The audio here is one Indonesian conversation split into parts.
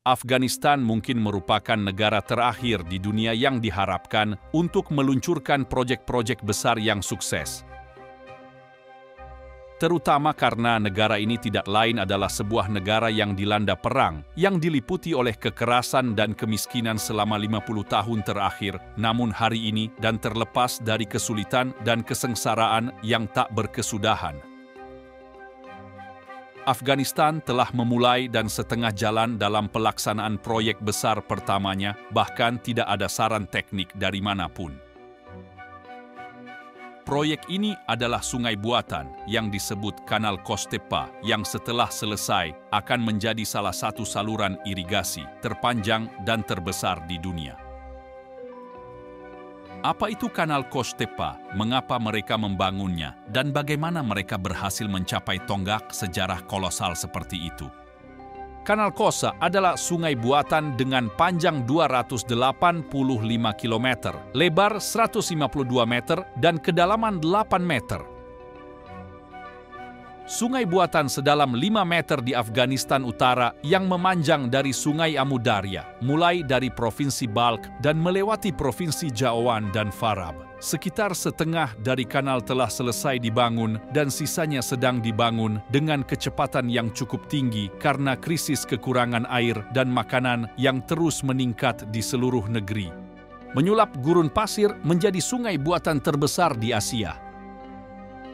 Afghanistan mungkin merupakan negara terakhir di dunia yang diharapkan untuk meluncurkan proyek-proyek besar yang sukses. Terutama karena negara ini tidak lain adalah sebuah negara yang dilanda perang, yang diliputi oleh kekerasan dan kemiskinan selama 50 tahun terakhir, namun hari ini dan terlepas dari kesulitan dan kesengsaraan yang tak berkesudahan. Afghanistan telah memulai dan setengah jalan dalam pelaksanaan proyek besar pertamanya, bahkan tidak ada saran teknik dari manapun. Proyek ini adalah sungai buatan yang disebut Kanal Kostepa yang setelah selesai akan menjadi salah satu saluran irigasi terpanjang dan terbesar di dunia. Apa itu Kanal Kostepa, mengapa mereka membangunnya, dan bagaimana mereka berhasil mencapai tonggak sejarah kolosal seperti itu? Kanal Kosa adalah sungai buatan dengan panjang 285 km, lebar 152 meter, dan kedalaman 8 meter. Sungai buatan sedalam 5 meter di Afghanistan Utara yang memanjang dari Sungai Amu Darya, mulai dari Provinsi Balkh dan melewati Provinsi Jawan dan Farab. Sekitar setengah dari kanal telah selesai dibangun dan sisanya sedang dibangun dengan kecepatan yang cukup tinggi karena krisis kekurangan air dan makanan yang terus meningkat di seluruh negeri. Menyulap gurun pasir menjadi sungai buatan terbesar di Asia.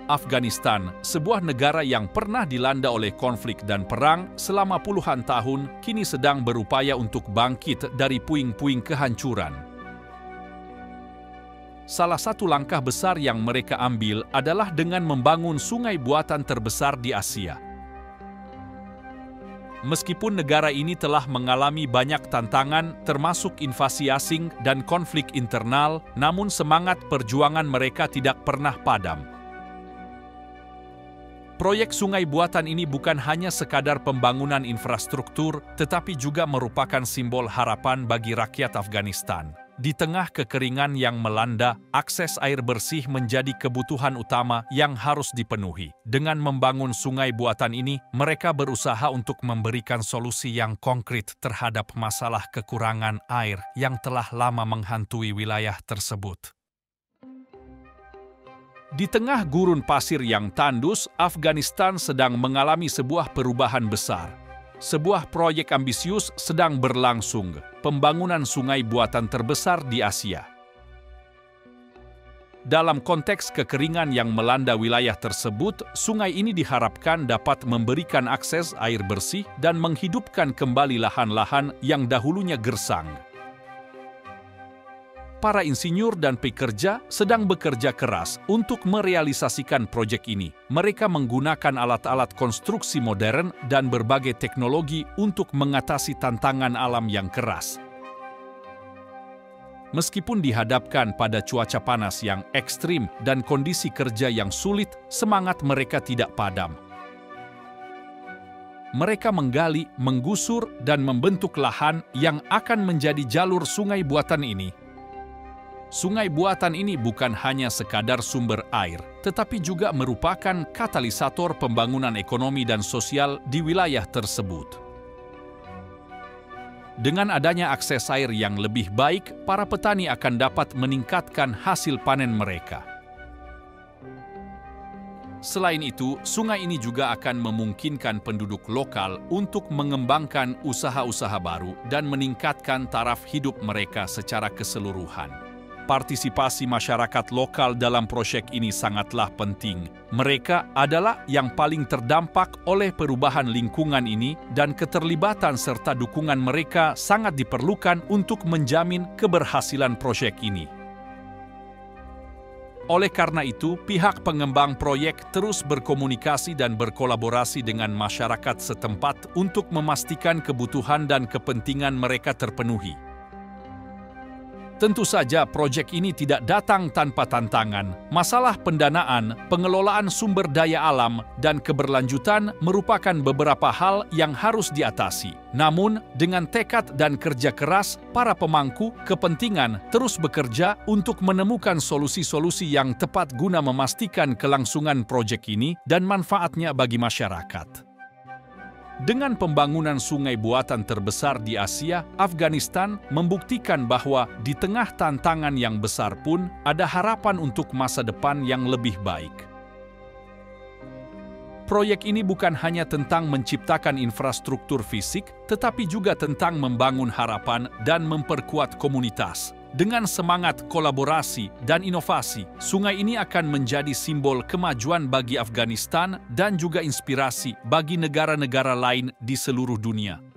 Afghanistan, sebuah negara yang pernah dilanda oleh konflik dan perang selama puluhan tahun, kini sedang berupaya untuk bangkit dari puing-puing kehancuran. Salah satu langkah besar yang mereka ambil adalah dengan membangun sungai buatan terbesar di Asia. Meskipun negara ini telah mengalami banyak tantangan, termasuk invasi asing dan konflik internal, namun semangat perjuangan mereka tidak pernah padam. Proyek sungai buatan ini bukan hanya sekadar pembangunan infrastruktur, tetapi juga merupakan simbol harapan bagi rakyat Afghanistan. Di tengah kekeringan yang melanda, akses air bersih menjadi kebutuhan utama yang harus dipenuhi. Dengan membangun sungai buatan ini, mereka berusaha untuk memberikan solusi yang konkret terhadap masalah kekurangan air yang telah lama menghantui wilayah tersebut. Di tengah gurun pasir yang tandus, Afghanistan sedang mengalami sebuah perubahan besar. Sebuah proyek ambisius sedang berlangsung, pembangunan sungai buatan terbesar di Asia. Dalam konteks kekeringan yang melanda wilayah tersebut, sungai ini diharapkan dapat memberikan akses air bersih dan menghidupkan kembali lahan-lahan yang dahulunya gersang. Para insinyur dan pekerja sedang bekerja keras untuk merealisasikan proyek ini. Mereka menggunakan alat-alat konstruksi modern dan berbagai teknologi untuk mengatasi tantangan alam yang keras. Meskipun dihadapkan pada cuaca panas yang ekstrim dan kondisi kerja yang sulit, semangat mereka tidak padam. Mereka menggali, menggusur, dan membentuk lahan yang akan menjadi jalur sungai buatan ini. Sungai buatan ini bukan hanya sekadar sumber air, tetapi juga merupakan katalisator pembangunan ekonomi dan sosial di wilayah tersebut. Dengan adanya akses air yang lebih baik, para petani akan dapat meningkatkan hasil panen mereka. Selain itu, sungai ini juga akan memungkinkan penduduk lokal untuk mengembangkan usaha-usaha baru dan meningkatkan taraf hidup mereka secara keseluruhan. Partisipasi masyarakat lokal dalam proyek ini sangatlah penting. Mereka adalah yang paling terdampak oleh perubahan lingkungan ini dan keterlibatan serta dukungan mereka sangat diperlukan untuk menjamin keberhasilan proyek ini. Oleh karena itu, pihak pengembang proyek terus berkomunikasi dan berkolaborasi dengan masyarakat setempat untuk memastikan kebutuhan dan kepentingan mereka terpenuhi. Tentu saja proyek ini tidak datang tanpa tantangan. Masalah pendanaan, pengelolaan sumber daya alam, dan keberlanjutan merupakan beberapa hal yang harus diatasi. Namun, dengan tekad dan kerja keras, para pemangku kepentingan terus bekerja untuk menemukan solusi-solusi yang tepat guna memastikan kelangsungan proyek ini dan manfaatnya bagi masyarakat. Dengan pembangunan sungai buatan terbesar di Asia, Afghanistan membuktikan bahwa di tengah tantangan yang besar pun ada harapan untuk masa depan yang lebih baik. Proyek ini bukan hanya tentang menciptakan infrastruktur fisik, tetapi juga tentang membangun harapan dan memperkuat komunitas. Dengan semangat kolaborasi dan inovasi, sungai ini akan menjadi simbol kemajuan bagi Afghanistan dan juga inspirasi bagi negara-negara lain di seluruh dunia.